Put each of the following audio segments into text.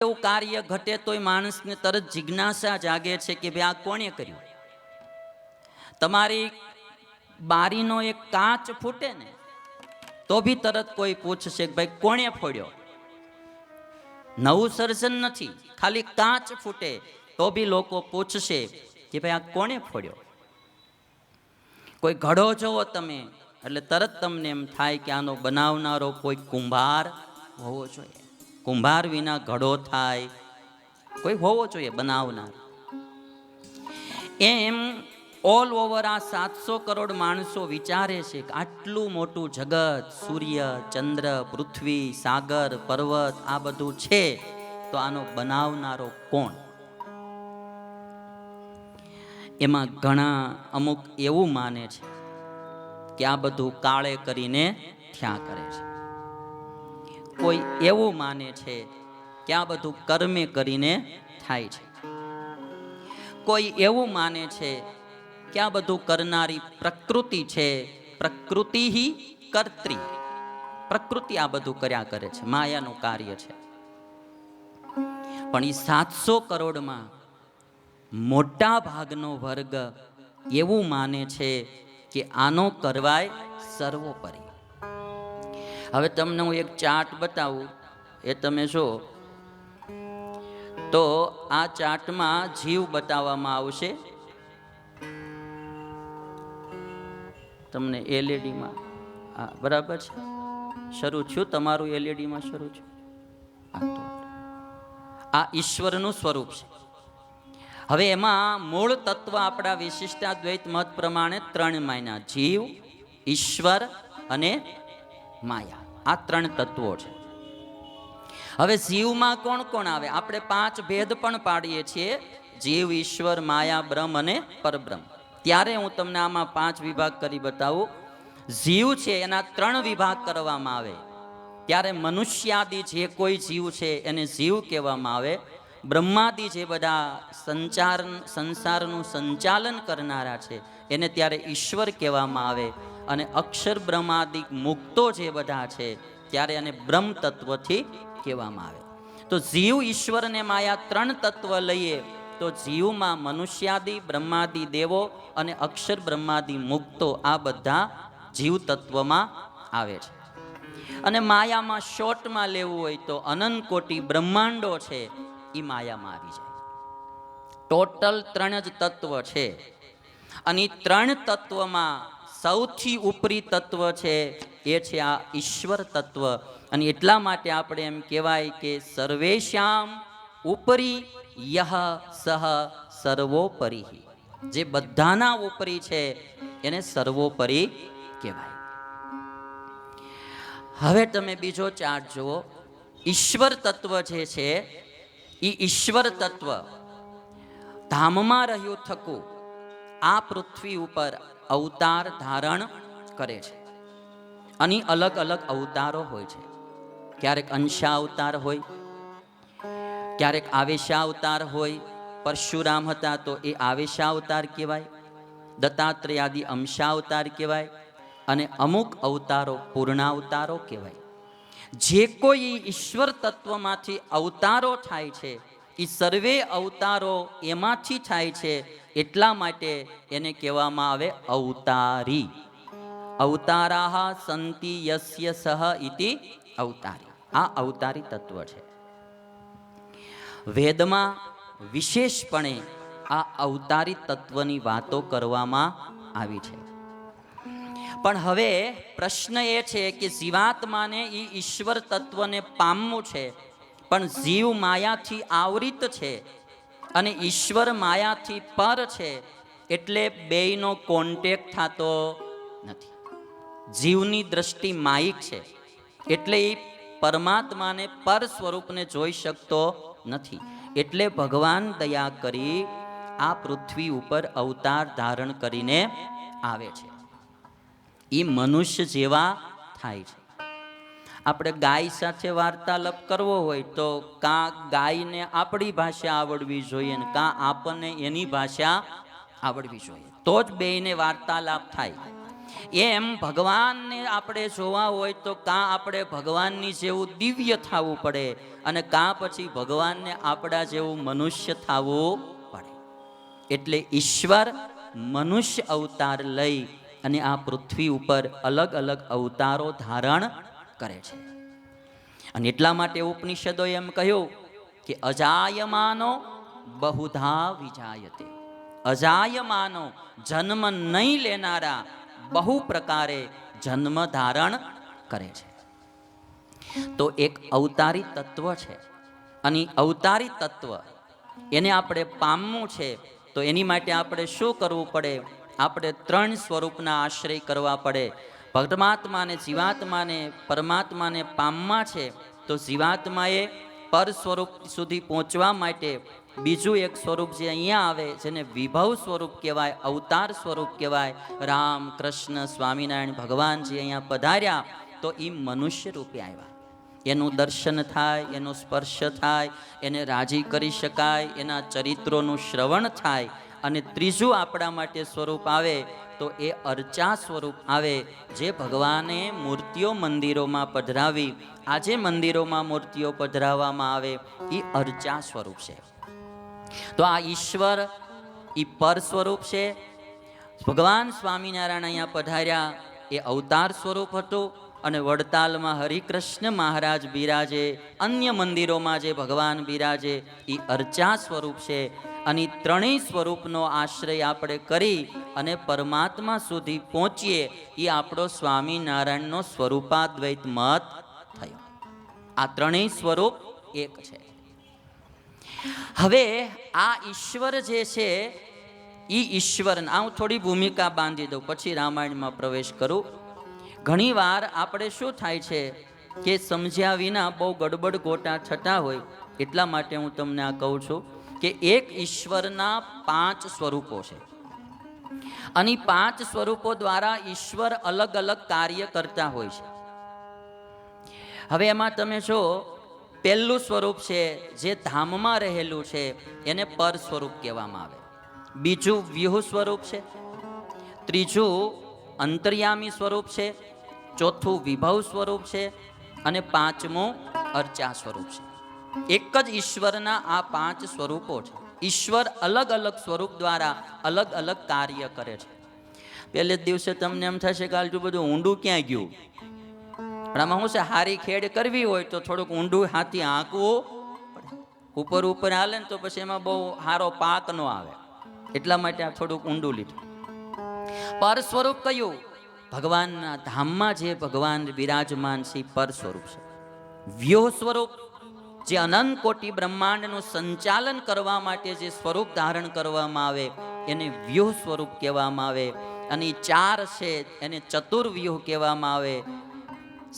એવું કાર્ય ઘટે તોય માણસને તરત જિજ્ઞાસા જાગે છે કે ભાઈ આ કોણે કર્યું. તમારી બારીનો એક કાચ ફૂટે ને તો ભી તરત કોઈ પૂછશે કે ભાઈ કોણે ફોડ્યો. નવું સર્જન નથી, ખાલી કાચ ફૂટે તો ભી લોકો પૂછશે કે ભાઈ આ કોણે ફોડ્યો. કોઈ ઘડો જોવો તમે એટલે તરત તમને એમ થાય કે આનો બનાવનારો કોઈ કુંભાર હોવો જોઈએ. કુંભાર વિના ઘડો થાય, કોઈ હોવો જોઈએ બનાવનાર. એમ ઓલ ઓવર આ 700 કરોડ માણસો વિચારે છે કે આટલું મોટું જગત, સૂર્ય, ચંદ્ર, પૃથ્વી, સાગર, પર્વત આ બધું છે તો આનો બનાવનારો કોણ? એમાં ઘણા અમુક એવું માને છે કે આ બધું કાળે કરીને થયા કરે છે. કોઈ એવું માને છે કે આ બધું કર્મે કરીને થાય છે. કોઈ એવું માને છે કે આ બધું કરનારી પ્રકૃતિ છે, પ્રકૃતિ હિ કર્ત્રી, પ્રકૃતિ આ બધું કર્યા કરે છે, માયાનું કાર્ય છે. પણ એ 700 કરોડમાં મોટા ભાગનો વર્ગ એવું માને છે કે આનો કરવાય સર્વોપરી. હવે તમને હું એક ચાર્ટ બતાવું, એ તમે જો તો આ ચાર્ટમાં જીવ બતાવવામાં આવશે તમને એલઈડીમાં. બરાબર છે, શરૂ થયું તમારું એલઈડીમાં શરૂ થયું. આ ઈશ્વરનું સ્વરૂપ છે. હવે એમાં મૂળ તત્વ આપણા વિશિષ્ટાદ્વૈત મત પ્રમાણે 3 માન્યા: જીવ, ઈશ્વર અને માયા. આ 3 તત્વો છે. હવે જીવમાં કોણ કોણ આવે? આપણે 5 ભેદ પણ પાડીએ છીએ: જીવ, ઈશ્વર, માયા, બ્રહ્મ અને પરબ્રહ્મ. ત્યારે હું તમને આમાં 5 વિભાગ કરી બતાવું. જીવ છે એના 3 વિભાગ કરવામાં આવે. ત્યારે મનુષ્યાદિ જે કોઈ જીવ છે એને જીવ કહેવામાં આવે. બ્રહ્માદિ જે બધા સંસારનું સંચાલન કરનારા છે એને ત્યારે ઈશ્વર કહેવામાં આવે. અને અક્ષર બ્રહ્માદિક મુક્તો જે બધા છે ત્યારે એને બ્રહ્મ તત્વથી કહેવામાં આવે. તો જીવ, ઈશ્વર અને માયા 3 તત્વ લઈએ તો જીવમાં મનુષ્યાદિ, બ્રહ્માદિ દેવો અને અક્ષર બ્રહ્માદિ મુક્તો આ બધા જીવ તત્વમાં આવે છે. અને માયામાં શોર્ટમાં લેવું હોય તો અનંત કોટી બ્રહ્માંડો છે એ માયામાં આવી જાય. ટોટલ 3 જ તત્વ છે. અને 3 તત્વમાં સૌથી ઉપરી તત્વ છે એ છે આ ઈશ્વર તત્વ. અને એટલા માટે આપણે એમ કહેવાય કે સર્વેશ્યામ ઉપરી યહ સહ સર્વોપરી. જે બધાના ઉપરી છે એને સર્વોપરી કહેવાય. હવે તમે બીજો ચાર્ટ જુઓ. ઈશ્વર તત્વ જે છે એ ઈશ્વર તત્વ ધામમાં રહ્યું થકું આ પૃથ્વી ઉપર અવતાર ધારણ કરે છે. અને અલગ અલગ અવતારો હોય છે. ક્યારેક અંશા અવતાર હોય, ક્યારેક આવેશા અવતાર હોય. પરશુરામ હતા તો એ આવેશા અવતાર કહેવાય. દત્તાત્રેય આદિ અંશા અવતાર કહેવાય. અને અમુક અવતારો પૂર્ણાવતારો કહેવાય. જે કોઈ ઈશ્વર તત્વમાંથી અવતારો થાય છે એ સર્વે અવતારો એમાંથી થાય છે. એટલા માટે એને કહેવામાં આવે અવતારી. અવતારાહ સંતિ યસ્ય સહ ઇતિ અવતારી. આ અવતારી તત્વ છે. વેદમાં વિશેષપણે આ અવતારી તત્વની વાતો કરવામાં આવી છે. પણ હવે પ્રશ્ન એ છે કે જીવાત્માને એ ઈશ્વર તત્વને પામવું છે, પણ જીવ માયાથી આવૃત છે અને ઈશ્વર માયાથી પર છે, એટલે બેયનો કોન્ટેક્ટ થતો નથી. જીવની દ્રષ્ટિ માયિક છે એટલે એ પરમાત્માને પર સ્વરૂપને જોઈ શકતો નથી. એટલે ભગવાન દયા કરી આ પૃથ્વી ઉપર અવતાર ધારણ કરીને આવે છે. એ મનુષ્ય જેવા થાય છે. આપણે ગાય સાથે વાર્તાલાપ કરવો હોય તો કાં ગાયને આપણી ભાષા આવડવી જોઈએ ને કાં આપણને એની ભાષા આવડવી જોઈએ, તો જ બેયને વાર્તાલાપ થાય. એમ ભગવાનને આપણે જોવા હોય તો કાં આપણે ભગવાનની જેવું દિવ્ય થવું પડે અને કાં પછી ભગવાનને આપણા જેવું મનુષ્ય થવું પડે. એટલે ઈશ્વર મનુષ્ય અવતાર લઈ અને આ પૃથ્વી ઉપર અલગ અલગ અવતારો ધારણ કરે છે. અને એટલા માટે ઉપનિષદોએ એમ કહ્યું કે અજાયમાનો બહુધા વિજાયતે. અજાયમાનો જન્મ નહીં લેનારા બહુ પ્રકારે જન્મ ધારણ કરે છે. તો એક અવતારી તત્વ છે અને અવતારી તત્વ એને આપણે પામવું છે. તો એની માટે આપણે શું કરવું પડે? આપણે 3 સ્વરૂપના આશ્રય કરવા પડે. પરમાત્માને, જીવાત્માને, પરમાત્માને પામવા છે તો જીવાત્માએ પર સ્વરૂપ સુધી પહોંચવા માટે બીજું એક સ્વરૂપ જે અહીંયા આવે, જેને વિભવ સ્વરૂપ કહેવાય, અવતાર સ્વરૂપ કહેવાય. રામ, કૃષ્ણ, સ્વામિનારાયણ ભગવાન જે અહીંયા પધાર્યા તો એ મનુષ્ય રૂપે આવ્યા. એનું દર્શન થાય, એનો સ્પર્શ થાય, એને રાજી કરી શકાય, એના ચરિત્રોનું શ્રવણ થાય. અને ત્રીજું આપણા માટે સ્વરૂપ આવે તો એ અર્ચા સ્વરૂપ આવે, જે ભગવાને મૂર્તિઓ મંદિરોમાં પધરાવી. આજે મંદિરોમાં મૂર્તિઓ પધરાવવામાં આવે એ અર્ચા સ્વરૂપ છે. તો આ ઈશ્વર એ પર સ્વરૂપ છે. ભગવાન સ્વામિનારાયણ અહીંયા પધાર્યા એ અવતાર સ્વરૂપ હતું. અને વડતાલમાં હરિકૃષ્ણ મહારાજ બિરાજે, અન્ય મંદિરોમાં જે ભગવાન બિરાજે એ અર્ચા સ્વરૂપ છે. અને ત્રણેય સ્વરૂપનો આશ્રય આપણે કરી અને પરમાત્મા સુધી પહોંચીએ એ આપણો સ્વામિનારાયણનો સ્વરૂપાદ્વૈત મત થયો. આ ત્રણેય સ્વરૂપ એક છે. હવે આ ઈશ્વર જે છે એ ઈશ્વર, હું થોડી ભૂમિકા બાંધી દઉં પછી રામાયણમાં પ્રવેશ કરું. ઘણી વાર આપણે શું થાય છે કે સમજ્યા વિના બહુ ગડબડ ગોટા થતા હોય. એટલા માટે હું તમને આ કહું છું કે એક ઈશ્વરના 5 સ્વરૂપો છે અને 5 સ્વરૂપો દ્વારા ઈશ્વર અલગ અલગ કાર્ય કરતા હોય છે. હવે એમાં તમે જો, પહેલું સ્વરૂપ છે જે ધામમાં રહેલું છે એને પર સ્વરૂપ કહેવામાં આવે. બીજું વ્યુહ સ્વરૂપ છે. ત્રીજું અંતર્યામી સ્વરૂપ છે. ચોથું વિભવ સ્વરૂપ છે. અને 5મું અર્ચા સ્વરૂપ છે. એક જ ઈશ્વરના આ 5 સ્વરૂપો છે. ઈશ્વર અલગ અલગ સ્વરૂપ દ્વારા અલગ અલગ કાર્ય કરે છે. પહેલે જ દિવસે તમને એમ થશે કે આટલું બધું ઊંડું ક્યાં ગયું. પણ આમાં શું છે, હારી ખેડ કરવી હોય તો થોડુંક ઊંડું હાથી આંકવું પડે. ઉપર ઉપર હાલે ને તો પછી એમાં બહુ સારો પાક ન આવે. એટલા માટે આ થોડુંક ઊંડું લીધું. પર સ્વરૂપ કયું? ભગવાનના ધામમાં જે ભગવાન બિરાજમાન છે પર સ્વરૂપ છે. વ્યુહ સ્વરૂપ જે અનંત કોટી બ્રહ્માંડનું સંચાલન કરવા માટે જે સ્વરૂપ ધારણ કરવામાં આવે એને વ્યુહ સ્વરૂપ કહેવામાં આવે. અને 4 છે એને ચતુર્વ્યુહ કહેવામાં આવે.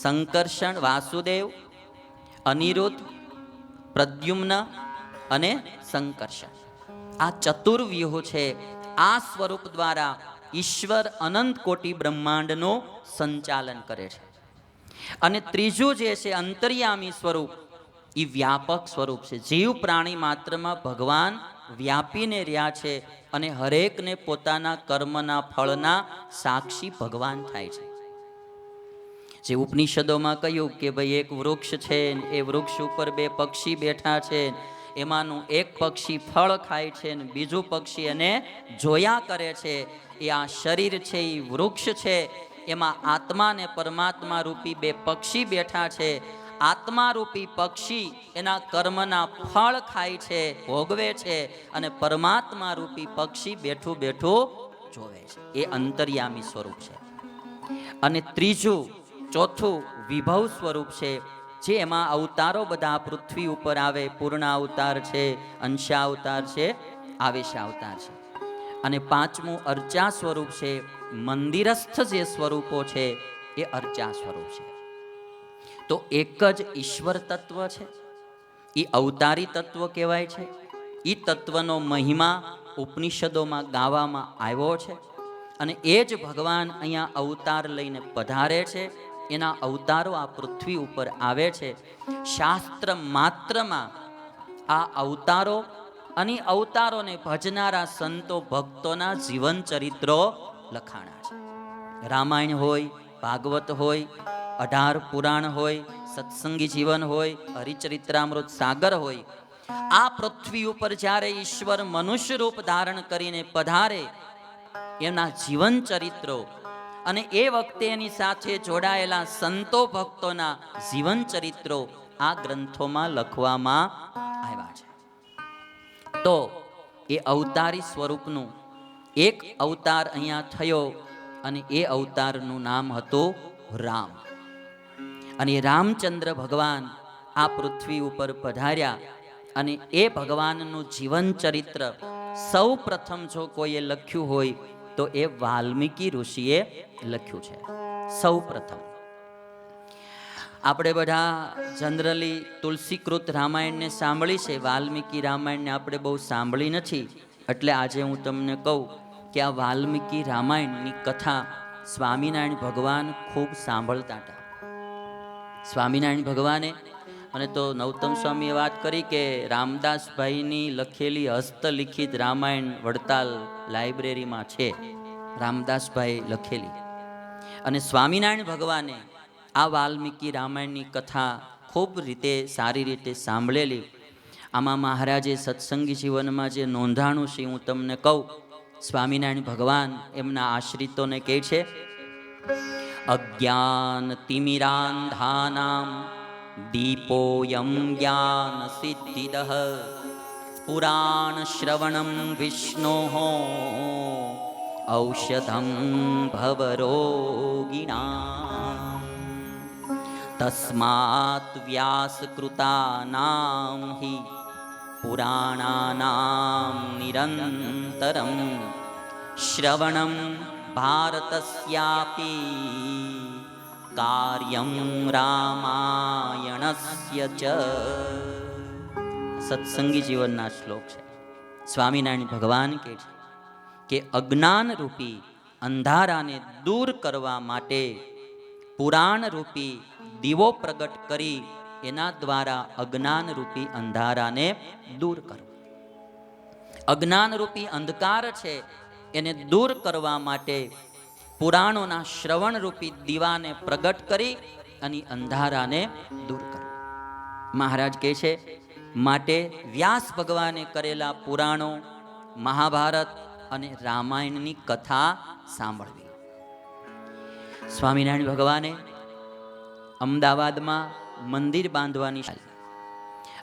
સંકર્ષણ વાસુદેવ, અનિરુદ્ધ, પ્રદ્યુમ્ન અને સંકર્ષણ. આ ચતુર્વ્યુહ છે. આ સ્વરૂપ દ્વારા ઈશ્વર અનંત કોટી બ્રહ્માંડનું સંચાલન કરે છે. અને ત્રીજું જે છે અંતર્યામી સ્વરૂપ, એ વ્યાપક સ્વરૂપ છે. જીવ પ્રાણી માત્રમાં ભગવાન વ્યાપીને રહ્યા છે અને હરેકને પોતાના કર્મના ફળના સાક્ષી ભગવાન થાય છે. જે ઉપનિષદોમાં કહ્યું કે ભાઈ એક વૃક્ષ છે, એ વૃક્ષ ઉપર 2 પક્ષી બેઠા છે, એમાંનું એક પક્ષી ફળ ખાય છે ને બીજું પક્ષી એને જોયા કરે છે. એ આ શરીર છે એ વૃક્ષ છે, એમાં આત્મા ને પરમાત્મા રૂપી 2 પક્ષી બેઠા છે. આત્મા રૂપી પક્ષી એના કર્મના ફળ ખાય છે, ભોગવે છે, અને પરમાત્મા રૂપી પક્ષી બેઠું બેઠું જોવે છે. એ અંતર્યામી સ્વરૂપ છે. અને ત્રીજું, ચોથું વિભવ સ્વરૂપ છે, જે એમાં અવતારો બધા પૃથ્વી ઉપર આવે. પૂર્ણ અવતાર છે, અંશા અવતાર છે, આવેશા અવતાર છે. અને 5મું અર્ચા સ્વરૂપ છે. મંદિરસ્થ જે સ્વરૂપો છે એ અર્ચા સ્વરૂપ છે. તો એક જ ઈશ્વર તત્વ છે, એ અવતારી તત્વ કહેવાય છે. એ તત્વનો મહિમા ઉપનિષદોમાં ગાવામાં આવ્યો છે. અને એ જ ભગવાન અહીંયા અવતાર લઈને પધારે છે. એના અવતારો આ પૃથ્વી ઉપર આવે છે. શાસ્ત્ર માત્રમાં આ અવતારો અને અવતારોને ભજનારા સંતો ભક્તોના જીવન ચરિત્રો લખાણા છે. રામાયણ હોય, ભાગવત હોય, 18 પુરાણ હોય, સત્સંગી જીવન હોય, હરિચરિત્રામૃત સાગર હોય, આ પૃથ્વી ઉપર જ્યારે ઈશ્વર મનુષ્ય રૂપ ધારણ કરીને પધારે, એમના જીવન ચરિત્રો અને એ વખતે એની સાથે જોડાયેલા સંતો ભક્તોના જીવન ચરિત્રો આ ગ્રંથોમાં લખવામાં આવ્યા છે. તો એ અવતારી સ્વરૂપનું એક અવતાર અહીંયા થયો અને એ અવતારનું નામ હતું રામ. અને રામચંદ્ર ભગવાન આ પૃથ્વી ઉપર પધાર્યા અને એ ભગવાનનું જીવન ચરિત્ર સૌ પ્રથમ જો કોઈએ લખ્યું હોય તો એ વાલ્મીકી ઋષિએ લખ્યું છે. સૌ પ્રથમ આપણે બધા જનરલી તુલસીકૃત રામાયણને સાંભળી છે, વાલ્મીકી રામાયણને આપણે બહુ સાંભળી નથી. એટલે આજે હું તમને કહું કે આ વાલ્મીકી રામાયણની કથા સ્વામિનારાયણ ભગવાન ખૂબ સાંભળતા હતા. સ્વામિનારાયણ ભગવાને અને તો નૌતમ સ્વામીએ વાત કરી કે રામદાસભાઈની લખેલી હસ્તલિખિત રામાયણ વડતાલ લાઇબ્રેરીમાં છે, રામદાસભાઈ લખેલી. અને સ્વામિનારાયણ ભગવાને આ વાલ્મીકી રામાયણની કથા ખૂબ રીતે સારી રીતે સાંભળેલી. આમાં મહારાજે સત્સંગી જીવનમાં જે નોંધાણું છે હું તમને કહું. સ્વામિનારાયણ ભગવાન એમના આશ્રિતોને કહે છે, અજ્ઞાન તિમિરાંધાનામ દીપોયમ જ્ઞાન સિદ્ધિદઃ પુરાણ શ્રવણમ વિષ્ણોઃ ઔષધમ ભવરોગિણાં તસ્માત વ્યાસકૃતાનાં હિ પુરાણાનાં નિરંતરં શ્રવણં ભારતસ્યાપી કાર્યં રામાયણસ્ય ચ. સત્સંગી જીવનના શ્લોક છે. સ્વામિનારાયણ ભગવાન કહે છે કે અજ્ઞાન રૂપી અંધારાને દૂર કરવા માટે પુરાણ રૂપી દીવો પ્રગટ કરી એના દ્વારા અજ્ઞાન રૂપી અંધારાને દૂર કરો. અજ્ઞાન રૂપી અંધકાર છે એને દૂર કરવા માટે પુરાણોના શ્રવણ રૂપી દીવાને પ્રગટ કરી અને અંધારાને દૂર કરો. મહારાજ કહે છે માટે વ્યાસ ભગવાને કરેલા પુરાણો, મહાભારત અને રામાયણની કથા સાંભળવી. સ્વામિનારાયણ ભગવાને અમદાવાદમાં મંદિર બાંધવાની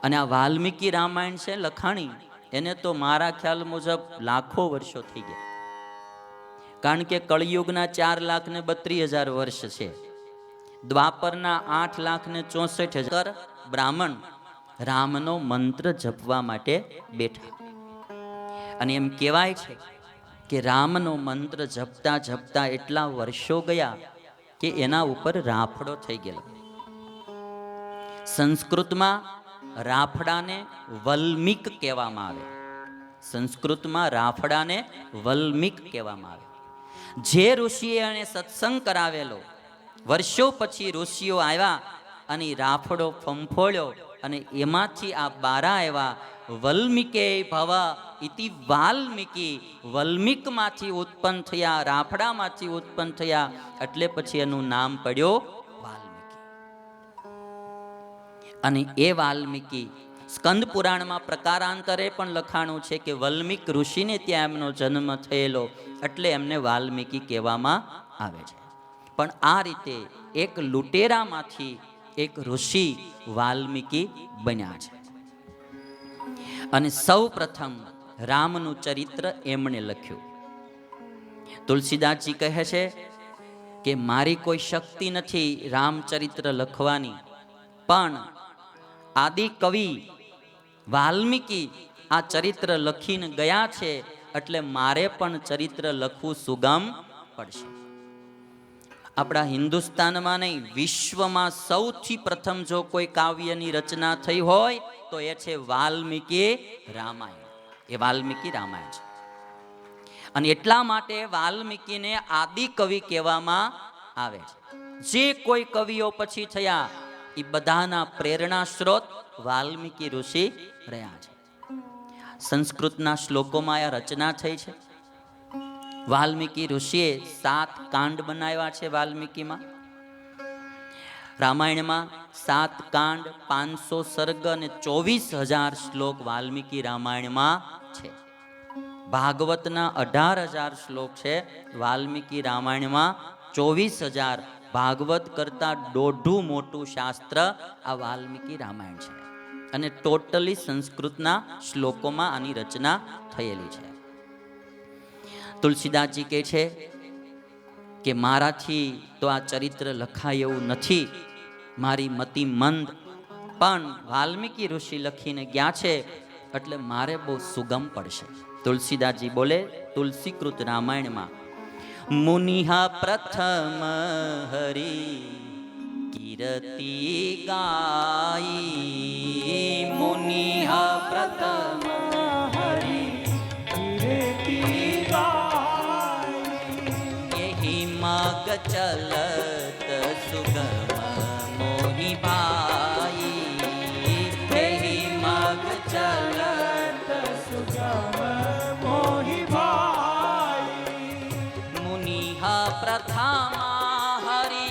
અને આ વાલ્મીકી રામાયણ છે લખાણી, એને તો મારા ખ્યાલ મુજબ લાખો વર્ષો થઈ ગયા. કારણ કે કળિયુગના 4,32,000 વર્ષ છે, દ્વાપરના 8,64,000 બ્રાહ્મણ રામનો મંત્ર જપવા માટે બેઠા. અને એમ કહેવાય છે કે રામનો મંત્ર જપતા જપતા એટલા વર્ષો ગયા કે એના ઉપર રાફડો થઈ ગયેલો. સંસ્કૃતમાં રાફડાને વલ્મીક કહેવામાં આવે. સંસ્કૃતમાં રાફડાને વલ્મીક કહેવામાં આવે. જે ઋષિએ એને સત્સંગ કરાવેલો, વર્ષો પછી ઋષિઓ આવ્યા અને રાફડો ફંફોળ્યો અને એમાંથી આ 12 આવ્યા. વલ્મીકે ભવ ઇતિ વાલ્મીકી, વલ્મીકમાંથી ઉત્પન્ન થયા, રાફડામાંથી ઉત્પન્ન થયા, એટલે પછી એનું નામ પડ્યો વાલ્મીકી. અને એ વાલ્મીકી સ્કંદ પુરાણમાં પ્રકારાંતરે પણ લખાણું છે કે વલ્મીક ઋષિને ત્યાં એમનો જન્મ થયેલો, એટલે એમને વાલ્મીકી કહેવામાં આવે છે. પણ આ રીતે એક લુટેરામાંથી એક ઋષિ વાલ્મીકી બન્યા છે. અને સૌ પ્રથમ રામનું ચરિત્ર એમણે લખ્યું. તુલસીદાસજી કહે છે કે મારી કોઈ શક્તિ નથી રામચરિત્ર લખવાની, પણ આદિ કવિ વાલ્મીકી આ ચરિત્ર લખીને ગયા છે, એટલે મારે પણ ચરિત્ર લખવું સુગમ પડશે. આપણા હિન્દુસ્તાનમાં નહીં, વિશ્વમાં સૌથી પ્રથમ જો કોઈ કાવ્યની રચના થઈ હોય તો એ છે વાલ્મીકી રામાયણ. એ વાલ્મીકી રામાયણ છે. અને એટલા માટે વાલ્મીકીને આદિ કવિ કહેવામાં આવે છે. જે કોઈ કવિઓ પછી થયા એ બધાના પ્રેરણા સ્ત્રોત વાલ્મીકી ઋષિ રહ્યા છે. સંસ્કૃતના શ્લોકોમાં આ રચના થઈ છે. વાલ્મીકી ઋષિએ 7 કાંડ બનાવ્યા છે. વાલ્મીકીમાં રામાયણમાં 7 કાંડ, 500 સર્ગ અને 24,000 શ્લોક વાલ્મીકી રામાયણમાં છે. ભાગવતના 18,000 શ્લોક છે. વાલ્મીકી રામાયણમાં 24,000. ભાગવત કરતા દોઢું મોટું શાસ્ત્ર આ વાલ્મીકી રામાયણ છે. અને ટોટલી સંસ્કૃતના શ્લોકોમાં આની રચના થયેલી છે. તુલસીદાસજી કહે છે કે મારાથી તો આ ચરિત્ર લખાય એવું નથી, મારી મતિ મંદ, પણ વાલ્મીકી ઋષિ લખીને ગયા છે એટલે મારે બહુ સુગમ પડશે. તુલસીદાસજી બોલે તુલસીકૃત રામાયણમાં, મુનિહા પ્રથમ હરી કીર્તિ ગાઈ, મુનિહા પ્રથમ હરી કીર્તિ મગ ચલત સુગમ મોહી ભાઈ, મગ ચલત સુગમ મોહી ભાઈ, મુનિહા પ્રથમા હરિ